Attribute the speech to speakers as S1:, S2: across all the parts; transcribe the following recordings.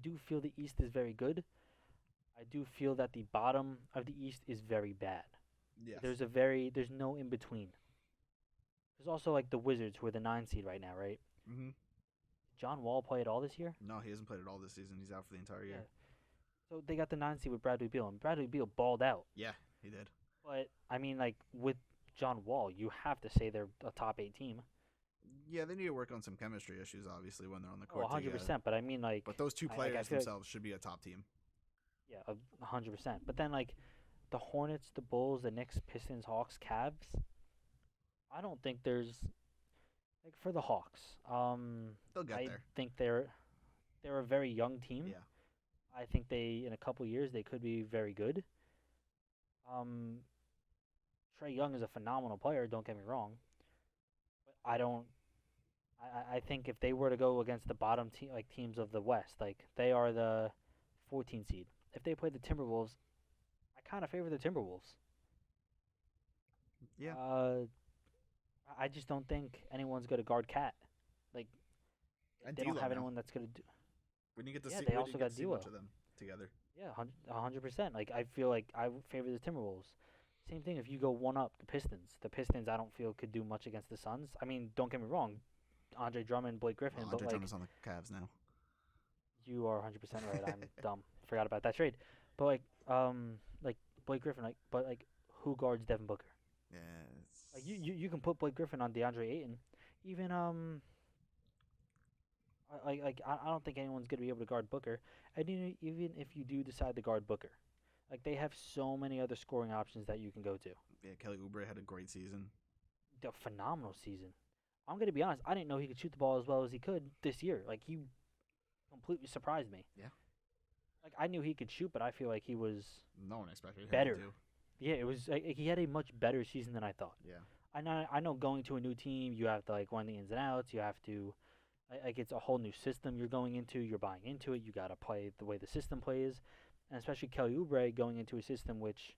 S1: do feel the East is very good. I do feel that the bottom of the East is very bad.
S2: Yes.
S1: There's no in between. There's also like the Wizards who are the 9 seed right now, right?
S2: Mm-hmm.
S1: John Wall play at all this year?
S2: No, he hasn't played at all this season. He's out for the entire
S1: Yeah.
S2: year.
S1: So they got the 9 seed with Bradley Beal, and Bradley Beal balled out.
S2: Yeah, he did.
S1: But I mean, like with John Wall, you have to say they're a top 8 team.
S2: Yeah, they need to work on some chemistry issues, obviously, when they're on the
S1: Oh,
S2: court together.
S1: 100%. But I mean,
S2: But
S1: like,
S2: those two
S1: I
S2: players
S1: feel like
S2: themselves should be a top team.
S1: yeah, 100%. But then like the Hornets, the Bulls, the Knicks, Pistons, Hawks, Cavs. I don't think there's like for the Hawks.
S2: They'll get
S1: I
S2: there.
S1: think they're a very young team.
S2: Yeah.
S1: I think they in a couple years they could be very good. Um, Trey Young is a phenomenal player. Don't get me wrong, but I don't. I think if they were to go against the bottom like teams of the West, like they are the 14 seed. If they played the Timberwolves, I kind of favor the Timberwolves.
S2: Yeah.
S1: I just don't think anyone's going to guard Cat. Like
S2: And
S1: they don't
S2: D'Lo
S1: have
S2: now.
S1: anyone that's going to do.
S2: We didn't get to
S1: Yeah,
S2: see.
S1: they
S2: We
S1: also
S2: didn't get
S1: got
S2: to see much
S1: D'Lo.
S2: of them together.
S1: Yeah, 100%. Like I feel like I would favor the Timberwolves. Same thing if you go one up the Pistons. The Pistons I don't feel could do much against the Suns. I mean, don't get me wrong, Andre Drummond, Blake Griffin,
S2: Well,
S1: but
S2: Andre
S1: like
S2: Drummond's on the Cavs now.
S1: you are 100% right. I'm dumb. Forgot about that trade. But like Blake Griffin, like but like who guards Devin Booker?
S2: Yeah.
S1: Like you can put Blake Griffin on DeAndre Ayton. Even I don't think anyone's gonna be able to guard Booker. And even if you do decide to guard Booker, like they have so many other scoring options that you can go to.
S2: Yeah, Kelly Oubre had a great season.
S1: A phenomenal season. I'm gonna be honest. I didn't know he could shoot the ball as well as he could this year. Like he completely surprised me.
S2: Yeah.
S1: Like I knew he could shoot, but I feel like he was
S2: No one expected him
S1: better.
S2: to.
S1: Yeah, it was like he had a much better season than I thought.
S2: Yeah.
S1: I know going to a new team, you have to like learn the ins and outs. You have to like it's a whole new system you're going into. You're buying into it. You got to play the way the system plays, and especially Kelly Oubre going into a system which,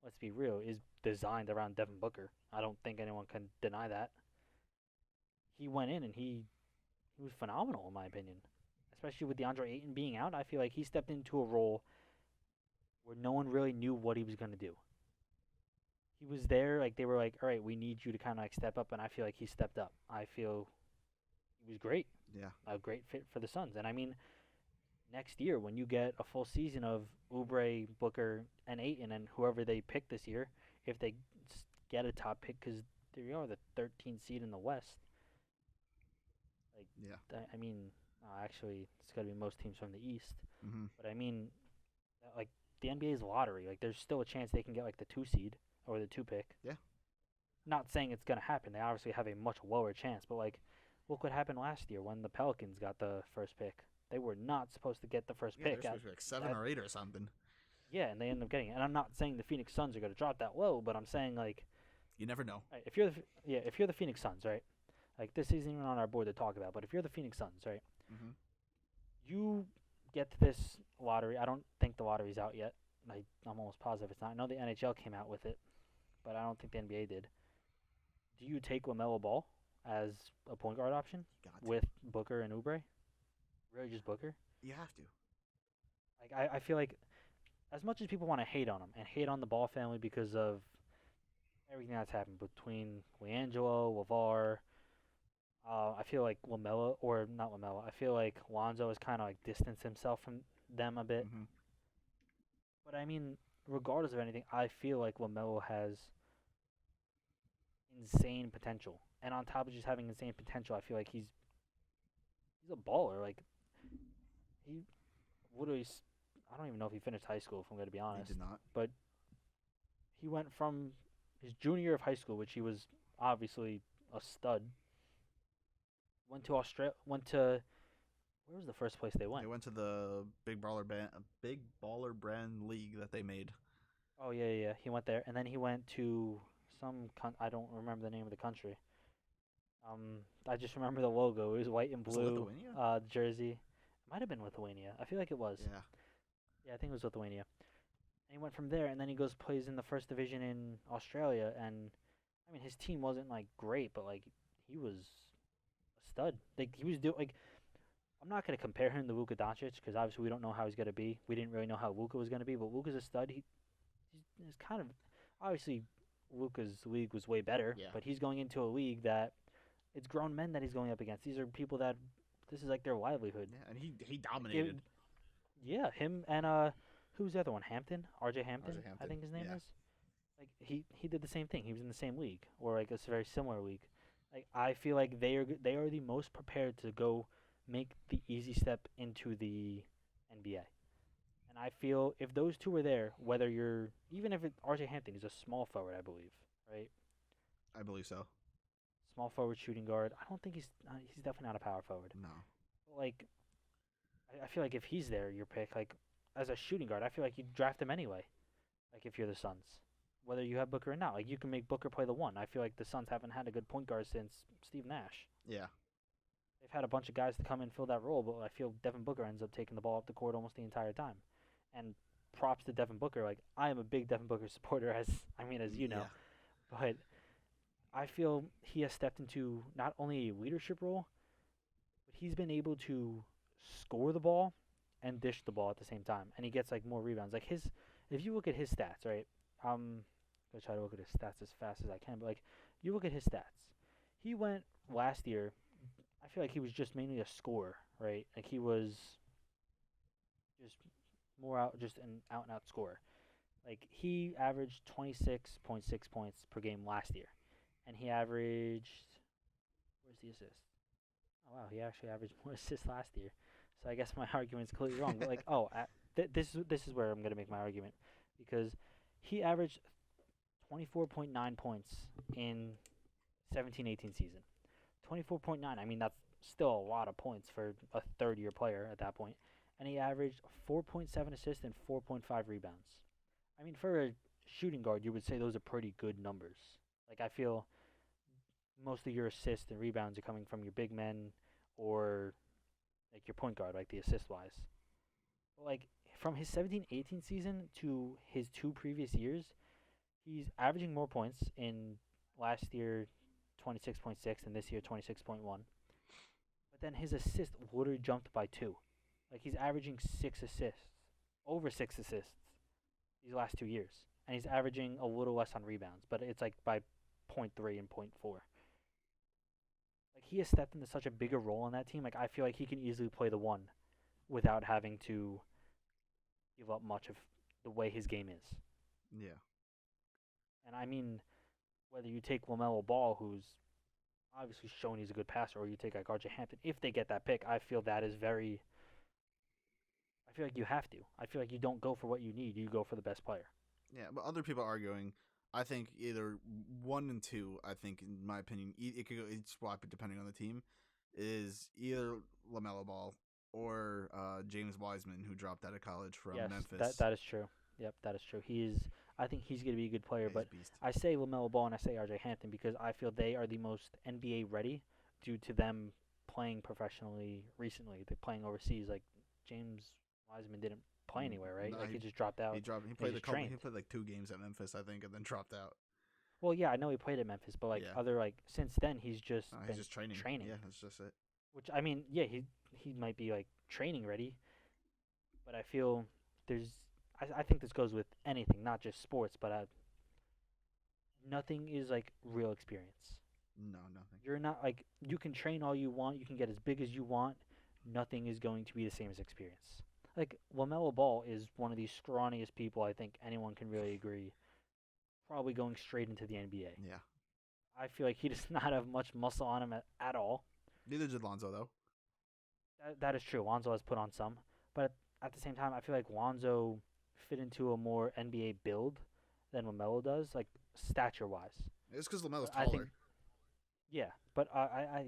S1: let's be real, is designed around Devin Booker. I don't think anyone can deny that. He went in and he was phenomenal in my opinion. Especially with DeAndre Ayton being out, I feel like he stepped into a role where no one really knew what he was going to do. He was there, like they were like, all right, we need you to kind of like step up, and I feel like he stepped up. I feel he was great,
S2: Yeah.
S1: a great fit for the Suns. And I mean, next year when you get a full season of Oubre, Booker, and Ayton, and whoever they pick this year, if they get a top pick, because they are the 13th seed in the West. Like,
S2: Yeah.
S1: I mean, actually, it's got to be most teams from the East.
S2: Mm-hmm.
S1: But I mean, like the NBA's lottery. Like, there's still a chance they can get like the 2 seed or the 2 pick.
S2: Yeah.
S1: Not saying it's gonna happen. They obviously have a much lower chance. But like, look what happened last year when the Pelicans got the first pick. They were not supposed to get the first
S2: Yeah,
S1: pick.
S2: they're supposed to be like 7 or 8 or something.
S1: Yeah, and they ended up getting it. And I'm not saying the Phoenix Suns are gonna drop that low, but I'm saying like,
S2: You never know.
S1: right, if you're the Phoenix Suns, right? Like this isn't even on our board to talk about, but if you're the Phoenix Suns, right?
S2: Mm-hmm.
S1: You get to this lottery. I don't think the lottery's out yet. I'm almost positive it's not. I know the NHL came out with it, but I don't think the NBA did. Do you take LaMelo Ball as a point guard option
S2: You got to.
S1: with Booker and Oubre? Really, just Booker?
S2: You have to.
S1: Like I feel like as much as people want to hate on him and hate on the Ball family because of everything that's happened between LiAngelo, LeVar, I feel like LaMelo or not LaMelo. I feel like Lonzo has kind of like distanced himself from them a bit.
S2: Mm-hmm.
S1: But I mean, regardless of anything, I feel like LaMelo has insane potential. And on top of just having insane potential, I feel like he's a baller. Like he literally, I don't even know if he finished high school. If I'm going to be
S2: He
S1: honest,
S2: did not.
S1: but he went from his junior year of high school, which he was obviously a stud. Went to Australia. Went to where was the first place they went?
S2: They went to the Big Baller Brand League that they made.
S1: Oh yeah. He went there, and then he went to I don't remember the name of the country. I just remember the logo. It was white and
S2: Was it
S1: blue.
S2: Lithuania?
S1: Jersey. It might have been Lithuania. I feel like it was.
S2: Yeah.
S1: Yeah, I think it was Lithuania. And he went from there, and then he goes plays in the first division in Australia, and I mean his team wasn't like great, but like he was a stud. Like he was doing like I'm not going to compare him to Luka Doncic because obviously we don't know how he's going to be. We didn't really know how Luka was going to be, but Luka's a stud. He's kind of obviously Luka's league was way better,
S2: Yeah.
S1: but he's going into a league that it's grown men that he's going up against. These are people that this is like their livelihood.
S2: Yeah, and he
S1: Give,
S2: dominated.
S1: yeah, him and who's the other one? Hampton, R.J. Hampton,
S2: RJ
S1: I
S2: Hampton.
S1: think his name
S2: Yeah.
S1: is. Like he did the same thing. He was in the same league or like a very similar league. Like I feel like they are the most prepared to go make the easy step into the NBA. And I feel if those two are there, whether you're even if R.J. Hampton is a small forward, I believe, right?
S2: I believe so.
S1: Small forward, shooting guard. I don't think he's definitely not a power forward.
S2: No.
S1: Like I feel like if he's there, your pick, like as a shooting guard, I feel like you'd draft him anyway. Like if you're the Suns, whether you have Booker or not, like you can make Booker play the one. I feel like the Suns haven't had a good point guard since Steve Nash.
S2: Yeah.
S1: They've had a bunch of guys to come and fill that role, but I feel Devin Booker ends up taking the ball up the court almost the entire time. And props to Devin Booker. Like I am a big Devin Booker supporter, as as you know,
S2: Yeah.
S1: but I feel he has stepped into not only a leadership role, but he's been able to score the ball and dish the ball at the same time, and he gets like more rebounds. Like if you look at his stats, right? I'm gonna try to look at his stats as fast as I can, but like you look at his stats, he went last year. I feel like he was just mainly a scorer, right? Like he was just more out, just an out and out scorer. Like he averaged 26.6 points per game last year, and he averaged. Where's the assist? Oh wow, he actually averaged more assists last year. So I guess my argument's completely wrong. But like, this is where I'm gonna make my argument because he averaged 24.9 points in 17-18 season. 24.9. I mean, that's still a lot of points for a third-year player at that point. And he averaged 4.7 assists and 4.5 rebounds. I mean, for a shooting guard, you would say those are pretty good numbers. Like I feel most of your assists and rebounds are coming from your big men or like your point guard, like the assist wise. But like from his 17-18 season to his two previous years, he's averaging more points in last year 26.6 and this year 26.1. But then his assist literally jumped by two. Like he's averaging 6 assists, over 6 assists these last 2 years. And he's averaging a little less on rebounds, but it's like by point 0.3 and point 0.4. Like he has stepped into such a bigger role on that team. Like I feel like he can easily play the one without having to give up much of the way his game is.
S2: Yeah.
S1: And I mean, whether you take LaMelo Ball, who's obviously shown he's a good passer, or you take like RJ Hampton, if they get that pick, I feel that is very. I feel like you have to. I feel like you don't go for what you need; you go for the best player.
S2: Yeah, but other people are arguing. I think either 1 and 2. I think, in my opinion, it could go each swap depending on the team. Is either Lamelo Ball or James Wiseman, who dropped out of college from
S1: Yes,
S2: Memphis.
S1: that is true. Yep, that is true. He is. I think he's going to be a good player,
S2: Yeah, he's
S1: but
S2: a beast.
S1: I say LaMelo Ball and I say RJ Hampton because I feel they are the most NBA ready due to them playing professionally recently. They're playing overseas. Like James Wiseman didn't play anywhere, right?
S2: No,
S1: Like he just dropped out.
S2: he dropped. He
S1: And
S2: played
S1: he
S2: a
S1: just
S2: couple.
S1: trained.
S2: He played like 2 games at Memphis, I think, and then dropped out.
S1: Well, yeah, I know he played at Memphis, but like
S2: Yeah.
S1: other like since then he's just
S2: He's
S1: been
S2: just training.
S1: training.
S2: Yeah, that's just it.
S1: Which I mean, yeah, he might be like training ready, but I feel there's I think this goes with anything, not just sports, but nothing is like real experience.
S2: No, nothing.
S1: You're not like you can train all you want, you can get as big as you want. Nothing is going to be the same as experience. Like Lamelo Ball is one of the scrawniest people I think anyone can really agree. Probably going straight into the NBA.
S2: Yeah.
S1: I feel like he does not have much muscle on him at all.
S2: Neither did Lonzo though.
S1: That is true. Lonzo has put on some, but at the same time, I feel like Lonzo fit into a more NBA build than Lamelo does, like stature wise.
S2: It's because Lamelo's
S1: I
S2: taller.
S1: think, yeah, but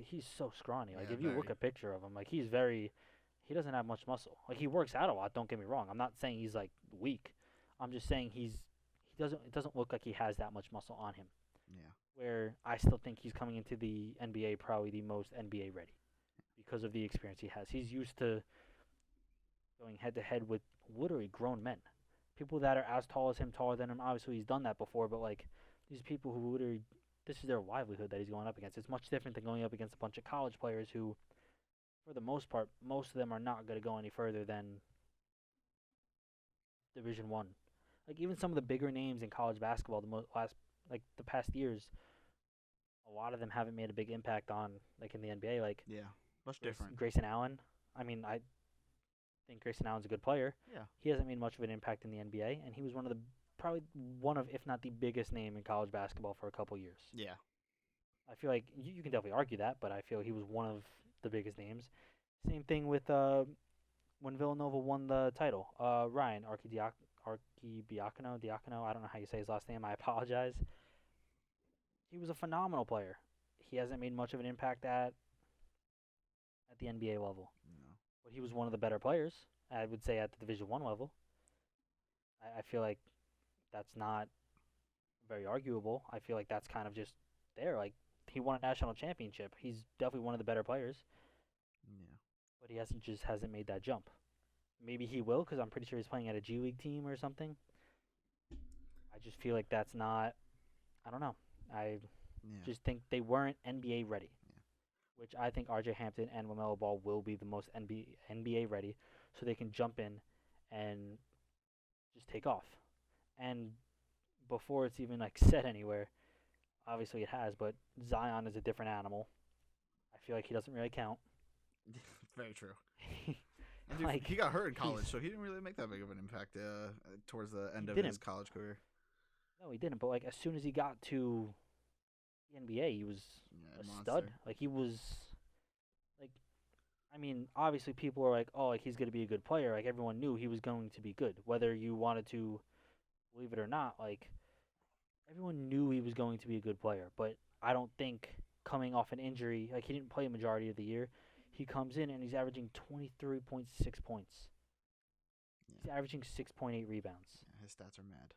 S1: he's so scrawny. Like
S2: Yeah,
S1: if you look
S2: very.
S1: a picture of him, like he doesn't have much muscle. Like he works out a lot. Don't get me wrong. I'm not saying he's like weak. I'm just saying he doesn't. It doesn't look like he has that much muscle on him.
S2: Yeah.
S1: Where I still think he's coming into the NBA probably the most NBA ready because of the experience he has. He's used to going head to head with literally grown men, people that are as tall as him, taller than him. Obviously, he's done that before, but like these people who literally this is their livelihood that he's going up against. It's much different than going up against a bunch of college players who for the most part, most of them are not going to go any further than Division One. Like even some of the bigger names in college basketball, the past years, a lot of them haven't made a big impact on like in the NBA. Like
S2: Yeah, much different.
S1: Grayson Allen. I mean, I think Grayson Allen's a good player.
S2: Yeah,
S1: He hasn't made much of an impact in the NBA, and he was probably one of, if not the biggest name in college basketball for a couple years.
S2: yeah,
S1: I feel like you can definitely argue that, but I feel he was one of the biggest names. Same thing with when Villanova won the title. Ryan Diacono. I don't know how you say his last name. I apologize. He was a phenomenal player. He hasn't made much of an impact at the NBA level,
S2: no,
S1: but he was one of the better players. I would say at the Division One level. I feel like that's not very arguable. I feel like that's kind of just there. Like he won a national championship. He's definitely one of the better players,
S2: yeah.
S1: but he hasn't made that jump. Maybe he will because I'm pretty sure he's playing at a G League team or something. I just feel like that's not. I don't know. I
S2: Yeah.
S1: just think they weren't NBA ready,
S2: Yeah.
S1: which I think RJ Hampton and LaMelo Ball will be the most NBA ready, so they can jump in and just take off. And before it's even like said anywhere, obviously it has, but Zion is a different animal. I feel like he doesn't really count.
S2: Very true. And dude,
S1: Like
S2: he got hurt in college,
S1: he's
S2: so he didn't really make that big of an impact towards the end
S1: he
S2: of his
S1: didn't.
S2: college career.
S1: No, he didn't. But like as soon as he got to the NBA, he was
S2: Yeah,
S1: a stud.
S2: monster.
S1: Like he was like I mean, obviously people are like, "Oh, like he's going to be a good player." Like everyone knew he was going to be good, whether you wanted to believe it or not. Like everyone knew he was going to be a good player, but I don't think coming off an injury, like he didn't play a majority of the year, he comes in and he's averaging 23.6 points. He's
S2: Yeah,
S1: averaging 6.8 rebounds.
S2: yeah, his stats are mad.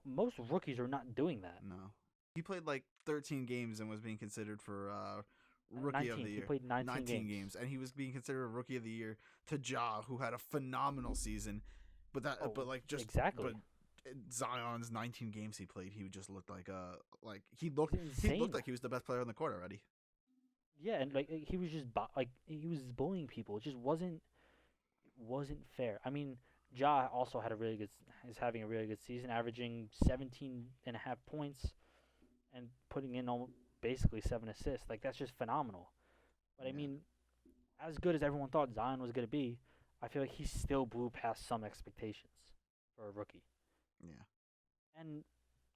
S1: Most rookies are not doing that.
S2: No, he played like 13 games and was being considered for rookie of
S1: 19.
S2: the
S1: He
S2: year.
S1: played 19
S2: 19
S1: games.
S2: games, and he was being considered a rookie of the year to Ja, who had a phenomenal season. But
S1: Oh,
S2: but like just, but
S1: exactly.
S2: Zion's 19 games he played, he just looked like
S1: He's
S2: he looked
S1: insane.
S2: like he was the best player on the court already.
S1: Yeah, and like he was just like he was bullying people. It just wasn't fair. I mean, Ja also had a really good is having a really good season, averaging 17.5 points and putting in almost basically 7 assists. Like that's just phenomenal. But I
S2: Yeah,
S1: mean, as good as everyone thought Zion was going to be, I feel like he still blew past some expectations for a rookie.
S2: yeah.
S1: And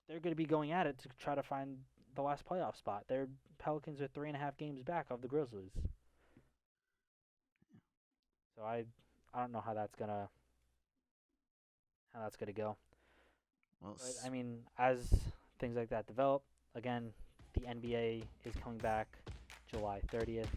S1: they're going to be going at it to try to find the last playoff spot. Their Pelicans are 3.5 games back of the Grizzlies. So I don't know how that's gonna go.
S2: Well,
S1: But I mean, as things like that develop, again, the NBA is coming back July 30th.